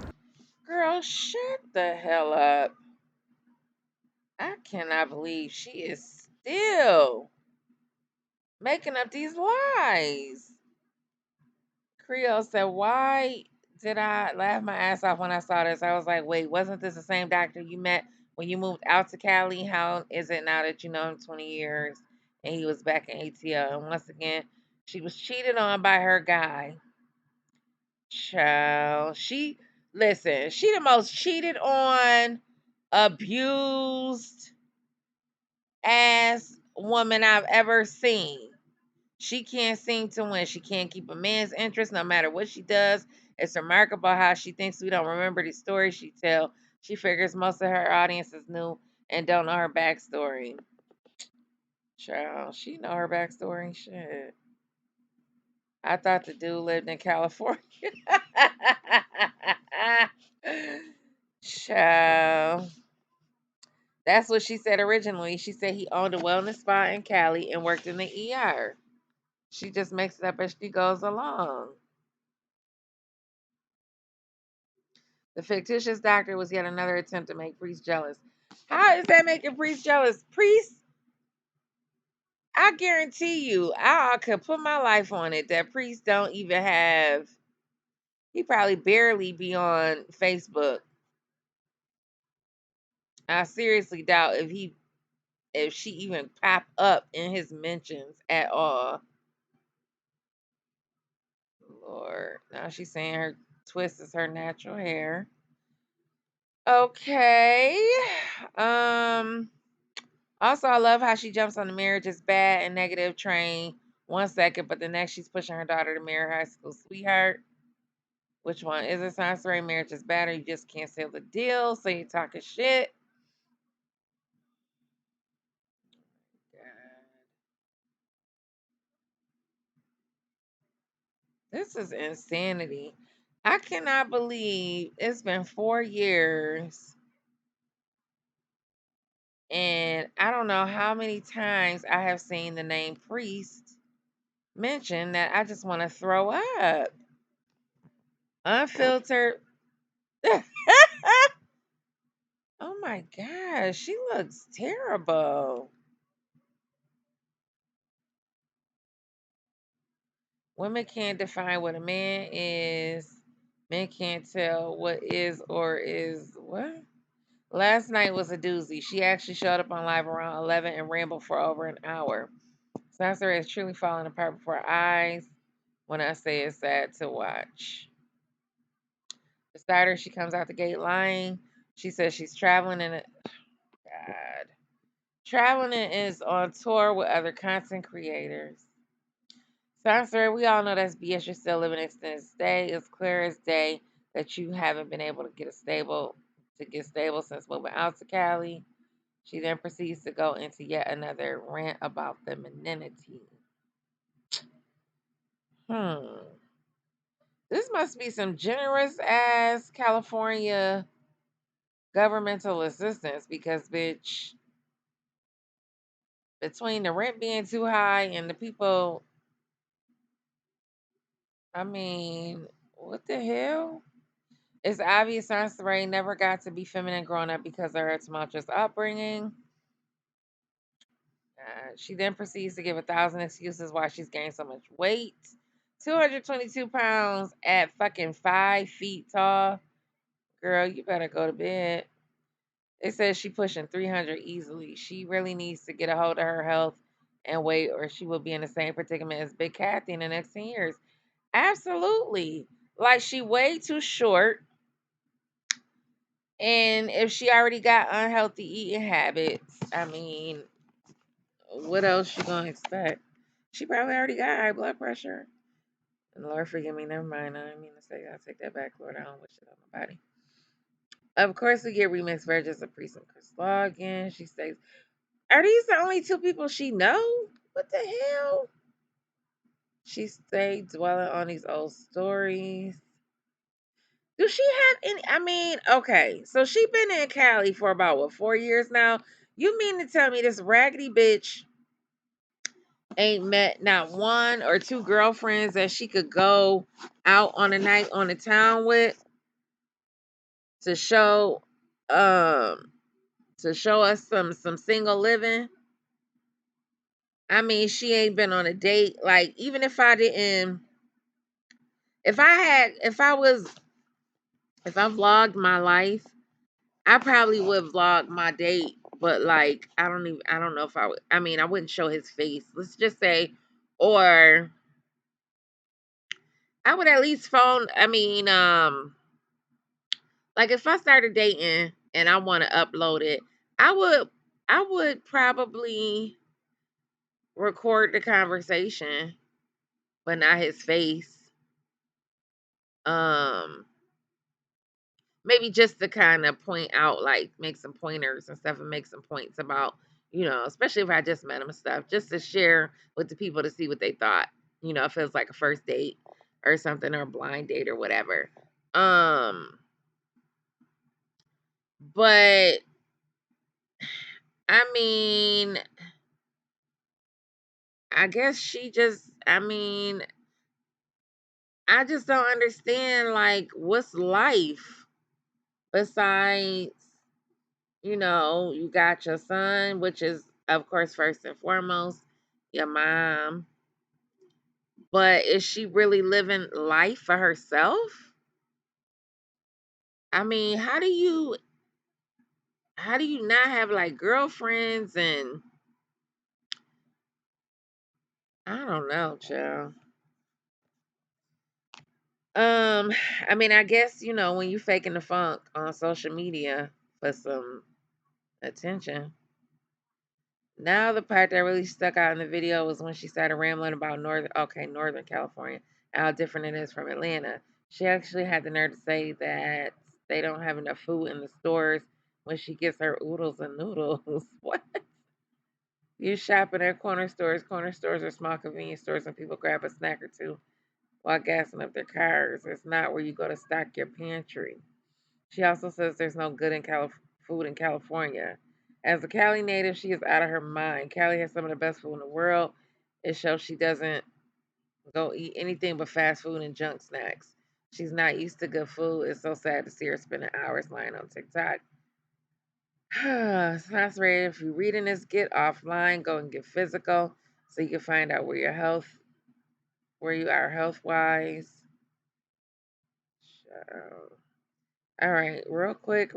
Girl, shut the hell up. I cannot believe she is still making up these lies. Creole said, why did I laugh my ass off when I saw this? I was like, wait, wasn't this the same doctor you met when you moved out to Cali? How is it now that you know him 20 years and he was back in ATL? And once again, she was cheated on by her guy. Child, listen, she the most cheated on, abused ass woman I've ever seen. She can't seem to win. She can't keep a man's interest no matter what she does. It's remarkable how she thinks we don't remember the stories she tell. She figures most of her audience is new and don't know her backstory. Child, she know her backstory. Shit. I thought the dude lived in California. Child. That's what she said originally. She said he owned a wellness spa in Cali and worked in the ER. She just makes it up as she goes along. The fictitious doctor was yet another attempt to make Priest jealous. How is that making Priest jealous? Priest, I guarantee you, I could put my life on it that Priest don't even have. He probably barely be on Facebook. I seriously doubt if she even pop up in his mentions at all. Lord, now she's saying her twist is her natural hair. Okay. Um. Also, I love how she jumps on the marriage is bad and negative train 1 second, but the next she's pushing her daughter to marry her high school sweetheart. Which one? Is it Soncerae marriage is bad or you just can't seal the deal? So you talking shit? God. This is insanity. I cannot believe it's been 4 years and I don't know how many times I have seen the name priest mentioned that I just want to throw up. Unfiltered. Oh my gosh, she looks terrible. Women can't define what a man is. Men can't tell what is or is what? Last night was a doozy. She actually showed up on live around 11 and rambled for over an hour. Soncerae is truly falling apart before our eyes. When I say it's sad to watch. The starter, she comes out the gate lying. She says she's traveling in a God. Traveling is on tour with other content creators. Sir, we all know that's BS. You're still living extended stay. It's clear as day that you haven't been able to get stable since moving out to Cali. She then proceeds to go into yet another rant about femininity. Hmm. This must be some generous ass California governmental assistance because, bitch, between the rent being too high and the people, I mean, what the hell? It's obvious Soncerae never got to be feminine growing up because of her tumultuous upbringing. She then proceeds to give 1,000 excuses why she's gained so much weight. 222 pounds at fucking 5 feet tall. Girl, you better go to bed. It says she pushing 300 easily. She really needs to get a hold of her health and weight, or she will be in the same predicament as Big Kathy in the next 10 years. Absolutely. Like, she way too short. And if she already got unhealthy eating habits, I mean, what else you gonna expect? She probably already got high blood pressure. And Lord forgive me, never mind. I didn't mean to say that. I'll take that back, Lord. I don't wish it on nobody. Of course, we get remixed versions of Priest and Chris Law again. She states, are these the only two people she knows? What the hell? She stayed dwelling on these old stories. Do she have any? I mean, okay, so she been in Cali for about what 4 years now. You mean to tell me this raggedy bitch ain't met not one or two girlfriends that she could go out on a night on the town with to show um us some single living? I mean, she ain't been on a date. Like, even if I didn't, if I vlogged my life, I probably would vlog my date. But like, I don't know if I would. I mean, I wouldn't show his face. Let's just say, or I would at least phone. I mean, like if I started dating and I want to upload it, I would, I would probably record the conversation, but not his face. Um, Maybe just to kind of point out, like make some pointers and stuff and make some points about, especially if I just met him and stuff, just to share with the people to see what they thought, if it was like a first date or something or a blind date or whatever. But I mean, I guess I mean, I just don't understand, like, what's life besides, you got your son, which is, of course, first and foremost, your mom. But is she really living life for herself? I mean, how do you not have like girlfriends and I don't know, child. Um, I mean, I guess, when you faking the funk on social media for some attention. Now the part that really stuck out in the video was when she started rambling about Northern California, how different it is from Atlanta. She actually had the nerve to say that they don't have enough food in the stores when she gets her oodles and noodles. What? You shopping at corner stores. Corner stores are small convenience stores and people grab a snack or two while gassing up their cars. It's not where you go to stock your pantry. She also says there's no good food in California. As a Cali native, she is out of her mind. Cali has some of the best food in the world. It shows she doesn't go eat anything but fast food and junk snacks. She's not used to good food. It's so sad to see her spending hours lying on TikTok. That's right. If you're reading this, get offline, go and get physical so you can find out where you are health wise. All right, real quick.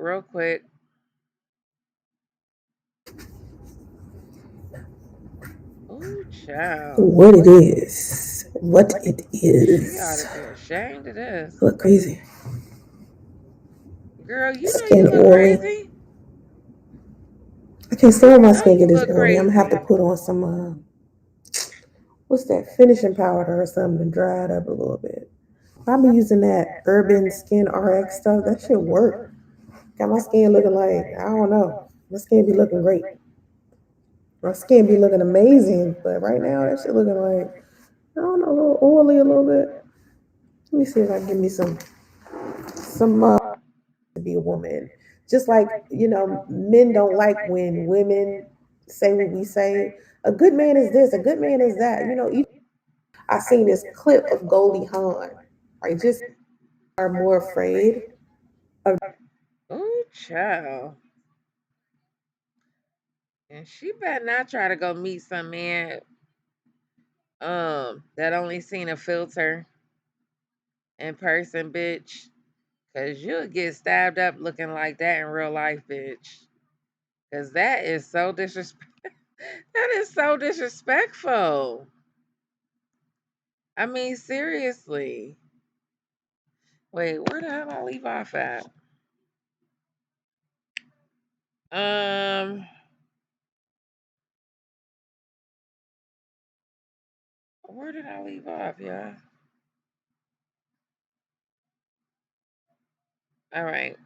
Oh, child. What it She ought to is. be ashamed of this. I look crazy. Girl, you know Skin you look oily. crazy. I can't stand when You my know skin get you this look oily. I'm gonna have to crazy. put on some what's that finishing powder or something to dry it up a little bit. I've been using that Urban Skin RX stuff. That shit work. Got my skin looking like I don't know. My skin be looking great. My skin be looking amazing, but right now that shit looking like, I don't know, a little oily a little bit. Let me see if I can give me some to be a woman. Just like, men don't like when women say what we say. A good man is this, a good man is that. I seen this clip of Goldie Hawn. Right, just are more afraid of. Ooh, child. And she better not try to go meet some man that only seen a filter in person, bitch. Cause you'll get stabbed up looking like that in real life, bitch. Cause that is so that is so disrespectful. I mean, seriously. Wait, where the hell I leave off at? Um, where did I leave off, y'all? All right.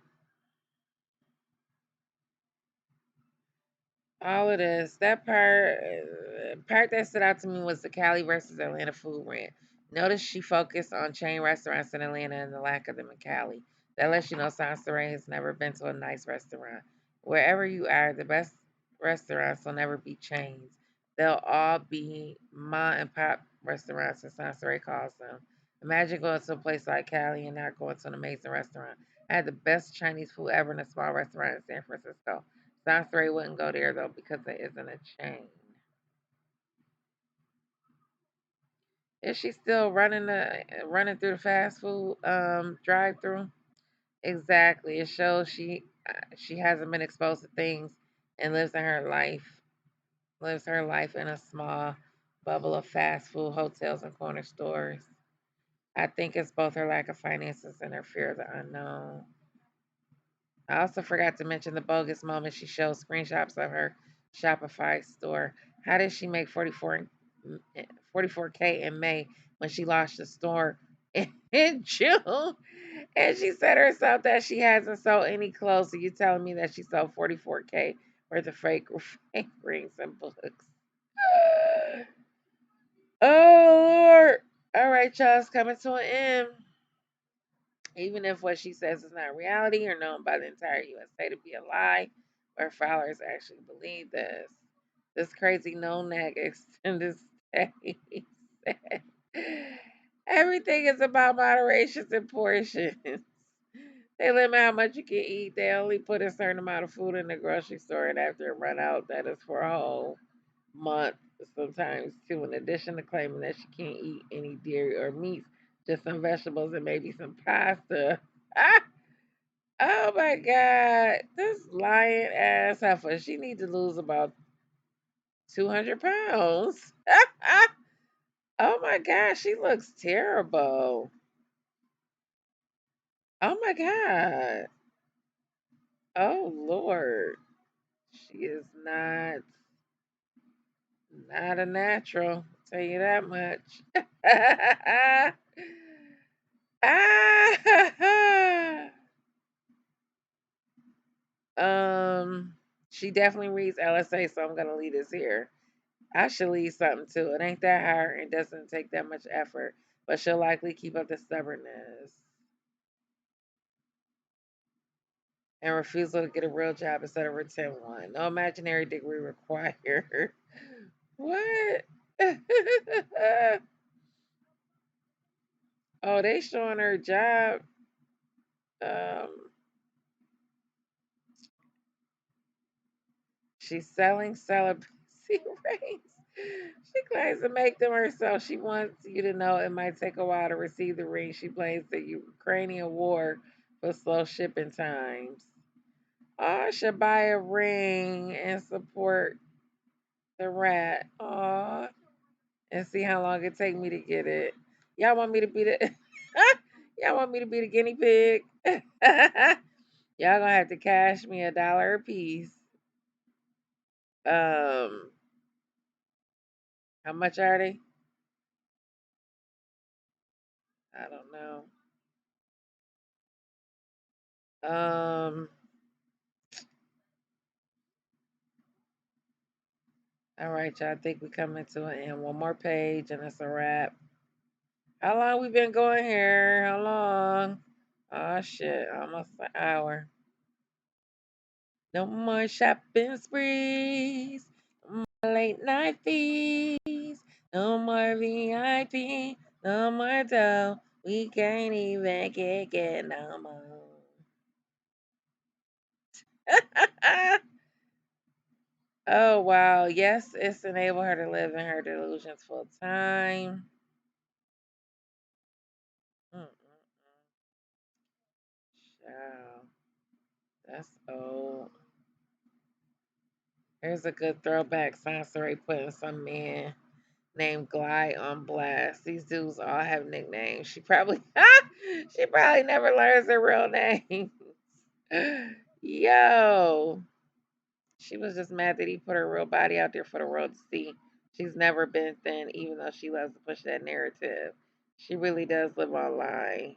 All of this. That part that stood out to me was the Cali versus Atlanta food rant. Notice she focused on chain restaurants in Atlanta and the lack of them in Cali. That lets you know Soncerae has never been to a nice restaurant. Wherever you are, the best restaurants will never be chains. They'll all be ma and pop restaurants, as Soncerae calls them. Imagine going to a place like Cali and not going to an amazing restaurant. I had the best Chinese food ever in a small restaurant in San Francisco. Soncerae wouldn't go there though because it isn't a chain. Is she still running through the fast food drive through? Exactly. It shows she hasn't been exposed to things and lives her life in a small bubble of fast food hotels and corner stores. I think it's both her lack of finances and her fear of the unknown. I also forgot to mention the bogus moment she shows screenshots of her Shopify store. How did she make 44K in May when she launched the store in June? And she said herself that she hasn't sold any clothes. So you telling me that she sold 44K worth of fake rings and books? Oh Lord! All right, y'all, it's coming to an end. Even if what she says is not reality or known by the entire USA to be a lie, her followers actually believe this. This crazy no nag extended stay said, everything is about moderations and portions. They limit how much you can eat. They only put a certain amount of food in the grocery store, and after it run out, that is for a whole month, sometimes two. In addition to claiming that she can't eat any dairy or meats, just some vegetables and maybe some pasta. Ah, oh my God, this lying ass heifer. She need to lose about 200 pounds. Oh my God, she looks terrible. Oh my God. Oh Lord, she is not a natural. I'll tell you that much. Ah! um, she definitely reads LSA, so I'm gonna leave this here. I should leave something too. It ain't that hard and doesn't take that much effort, but she'll likely keep up the stubbornness and refusal to get a real job instead of pretend one. No imaginary degree required. What? Oh, they showing her job. Um, she's selling celibacy rings. She claims to make them herself. She wants you to know it might take a while to receive the ring. She blames the Ukrainian war for slow shipping times. Oh, I should buy a ring and support the rat. Aw, and see how long it take me to get it. Y'all want me to be the y'all want me to be the guinea pig? Y'all gonna have to cash me $1 a piece. Um, how much are they? I don't know. Um, All right, y'all. I think we coming to an end. One more page and it's a wrap. How long we been going here? How long? Oh shit, almost an hour. No more shopping sprees. No more late night fees. No more VIP. No more dough. We can't even get no more. Oh wow. Yes, it's enabled her to live in her delusions full time. Child, that's old. Here's a good throwback. Soncerae putting some man named Glide on blast. These dudes all have nicknames. She probably never learns their real names. Yo. She was just mad that he put her real body out there for the world to see. She's never been thin, even though she loves to push that narrative. She really does live online.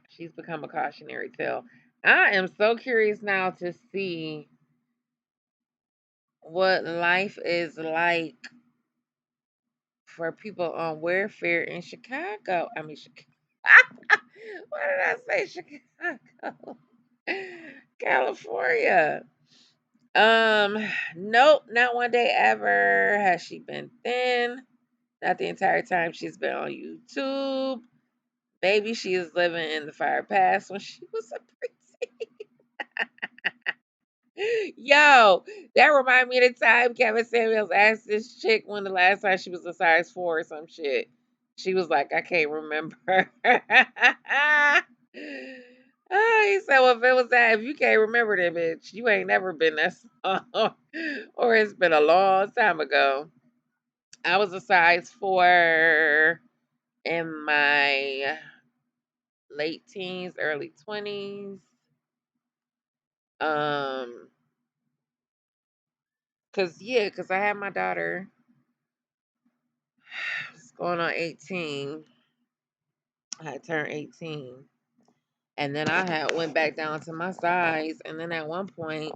She's become a cautionary tale. I am so curious now to see what life is like for people on welfare in Chicago. I mean, Chicago. Why did I say Chicago? California. Nope, not one day ever has she been thin. Not the entire time she's been on YouTube. Maybe she is living in the fire past when she was a preteen. Yo, that remind me of the time Kevin Samuels asked this chick when the last time she was a size 4 or some shit. She was like, I can't remember. He said, well, if it was that, if you can't remember that bitch, you ain't never been that small. Or it's been a long time ago. I was a size 4 in my late teens, early 20s. Um, cause I had my daughter. It's going on 18. I had turned 18. And then I had went back down to my size. And then at one point,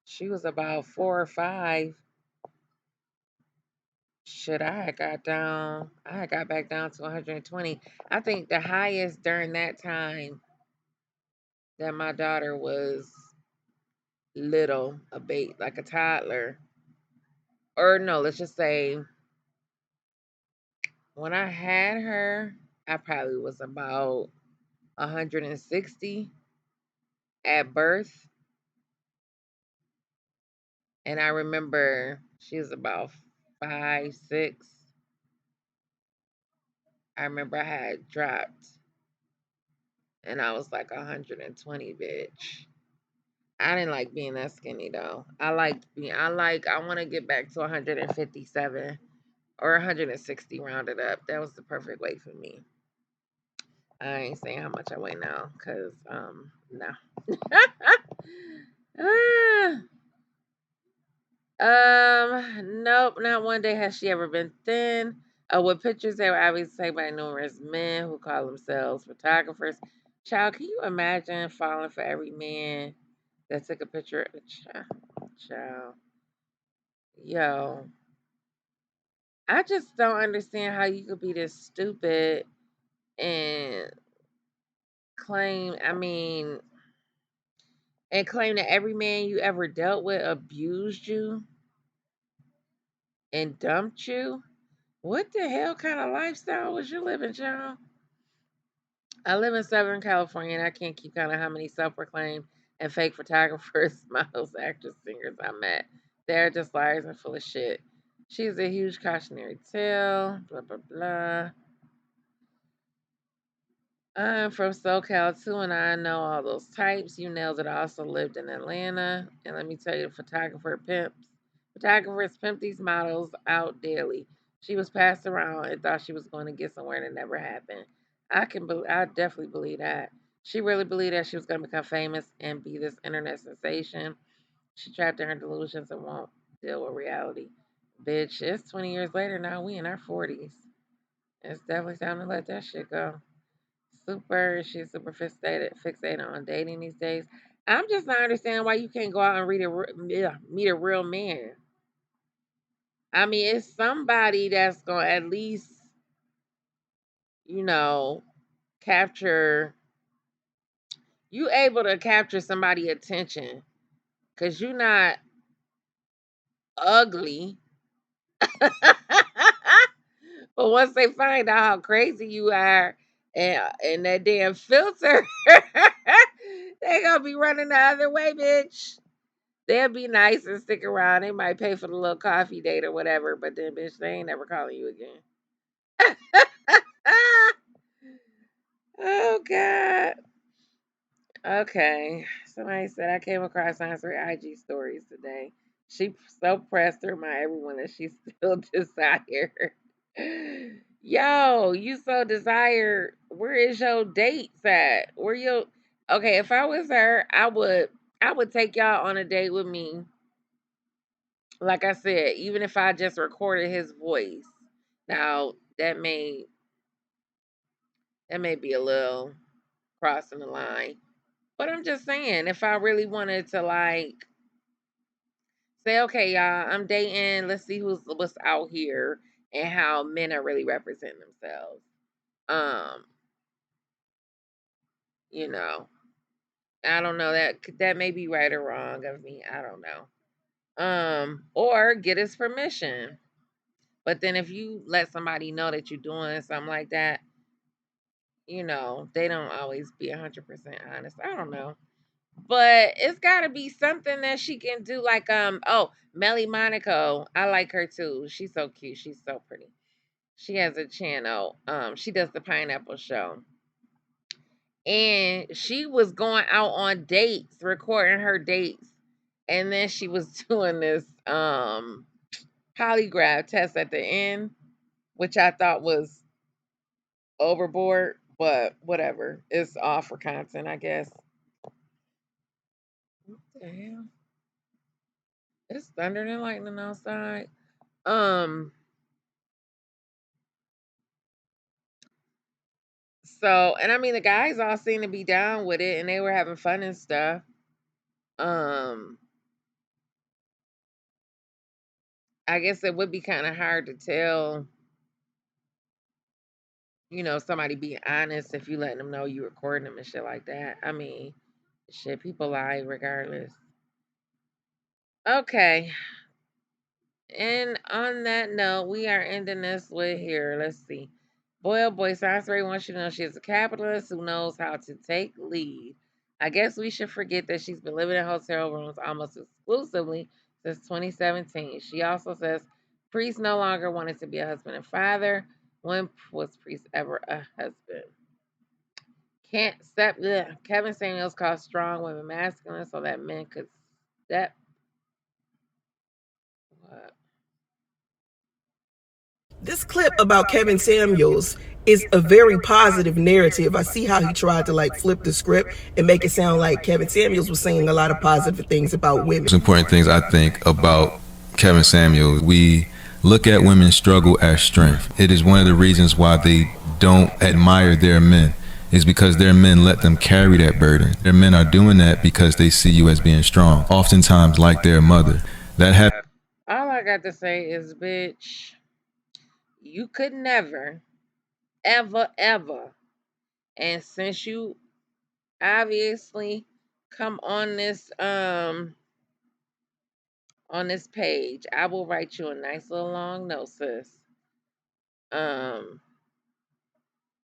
she was about 4 or 5. Shit, I had got back down to 120. I think the highest during that time that my daughter was little, a baby, like a toddler, or no, let's just say when I had her, I probably was about 160 at birth. And I remember she was about 5, 6. I remember I had dropped and I was like 120, bitch. I didn't like being that skinny though. I want to get back to 157 or 160 rounded up. That was the perfect weight for me. I ain't saying how much I weigh now because, no. Ah, nope, not one day has she ever been thin. With pictures they were obviously taken by numerous men who call themselves photographers. Child, can you imagine falling for every man that took a picture? Child. Yo, I just don't understand how you could be this stupid and claim, I mean, and claim that every man you ever dealt with abused you and dumped you. What the hell kind of lifestyle was you living, child? I live in Southern California and I can't keep count of how many self proclaimed and fake photographers, models, actors, singers I met. They're just liars and full of shit. She's a huge cautionary tale, blah, blah, blah. I'm from SoCal too, and I know all those types. You nailed it. I also lived in Atlanta. And let me tell you, photographers pimp these models out daily. She was passed around and thought she was going to get somewhere and it never happened. I definitely believe that. She really believed that she was going to become famous and be this internet sensation. She trapped in her delusions and won't deal with reality. Bitch, it's 20 years later now. We in our 40s. It's definitely time to let that shit go. She's super fixated on dating these days. I'm just not understanding why you can't go out and meet a real man. I mean, it's somebody that's gonna at least, you know, capture you able to capture somebody' attention because you're not ugly. But once they find out how crazy you are and that damn filter, they gonna be running the other way, bitch. They'll be nice and stick around. They might pay for the little coffee date or whatever, but then bitch, they ain't never calling you again. Oh God. Okay. Somebody said I came across Soncerae IG stories today. She so pressed through my everyone that she still desire. Yo, you so desire. Where is your dates at? Where you? Okay, if I was her, I would take y'all on a date with me. Like I said, even if I just recorded his voice. Now that may be a little crossing the line. But I'm just saying, if I really wanted to like say, okay, y'all, I'm dating, let's see what's out here and how men are really representing themselves. Um, you know, I don't know that may be right or wrong of me. I don't know. Or get his permission. But then if you let somebody know that you're doing something like that, they don't always be 100% honest. I don't know. But it's got to be something that she can do. Like, Melly Monaco. I like her too. She's so cute. She's so pretty. She has a channel. She does the Pineapple Show. And she was going out on dates, recording her dates. And then she was doing this polygraph test at the end, which I thought was overboard, but whatever. It's all for content, I guess. What the hell? It's thunder and lightning outside. Um, and I mean the guys all seemed to be down with it and they were having fun and stuff. Um, I guess it would be kind of hard to tell, somebody being honest if you letting them know you recording them and shit like that. I mean, shit, people lie regardless. Okay. And on that note, we are ending this with here. Let's see. Boy, oh boy, Soncerae wants you to know she's a capitalist who knows how to take lead. I guess we should forget that she's been living in hotel rooms almost exclusively since 2017. She also says Priest no longer wanted to be a husband and father. When was Priest ever a husband? Can't step. Ugh. Kevin Samuels called strong women masculine so that men could step. What? This clip about Kevin Samuels is a very positive narrative. I see how he tried to like flip the script and make it sound like Kevin Samuels was saying a lot of positive things about women. Important things I think about Kevin Samuels. We look at women's struggle as strength. It is one of the reasons why they don't admire their men, is because their men let them carry that burden. Their men are doing that because they see you as being strong, oftentimes like their mother. That happens. All I got to say is, bitch, you could never, ever, ever. And since you obviously come on this page, I will write you a nice little long note, sis. Um,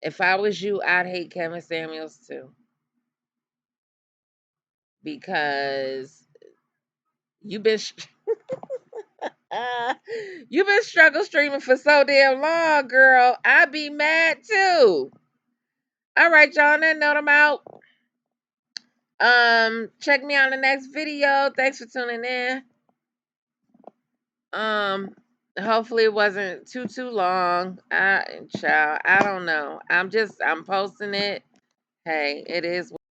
if I was you, I'd hate Kevin Samuels too. Because you've been you've been struggle streaming for so damn long, girl. I'd be mad too. All right, y'all. On that note, I'm out. Check me on the next video. Thanks for tuning in. Um, hopefully it wasn't too long. Child, I don't know. I'm posting it. Hey, it is